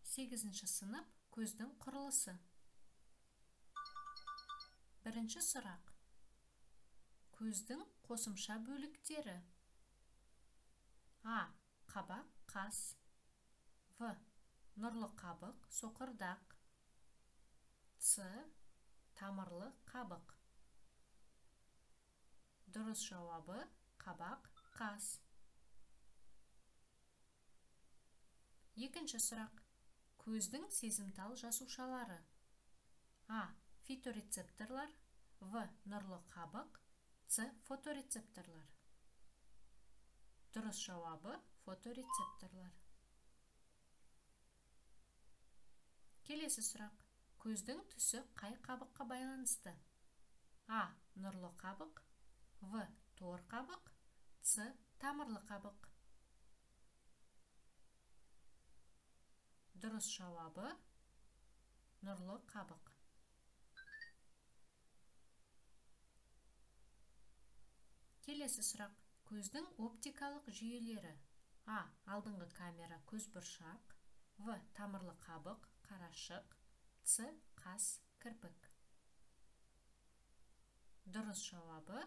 8-ші сынып көздің құрылысы. Бірінші сұрақ. Көздің қосымша бөліктері. А. Қабақ, қас. В. Нұрлы қабық, соқырдақ. С. Тамырлы қабық. Дұрыс жауабы қабақ, қас. Екінші сұрақ. Көздің сезімтал жасушалары. А. Фиторецепторлар. В. Нұрлы қабық. С. Фоторецепторлар. Дұрыс жауабы фоторецепторлар. Келесі сұрақ. Көздің түсі қай қабыққа байланысты? А. Нұрлы қабық. В. Тор қабық. С. Тамырлы қабық. Дұрыс жауабы нұрлы қабық. Келесі сұрақ. Көздің оптикалық жүйелері. А. Алдыңғы камера, көзбұршақ. В. Тамырлы қабық, қарашық. С. Қас, кірпік. Дұрыс жауабы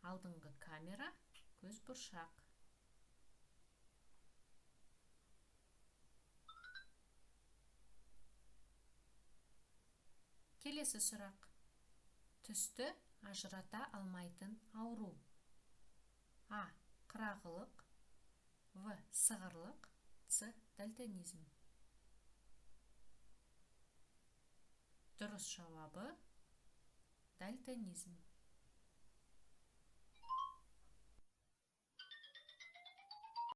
алдыңғы камера, көзбұршақ. Келесі сұрақ. Түсті ажырата алмайтын ауру. А. Қырағылық. В. Сығырлық. С. Дальтонизм. Дұрыс жауабы дальтонизм.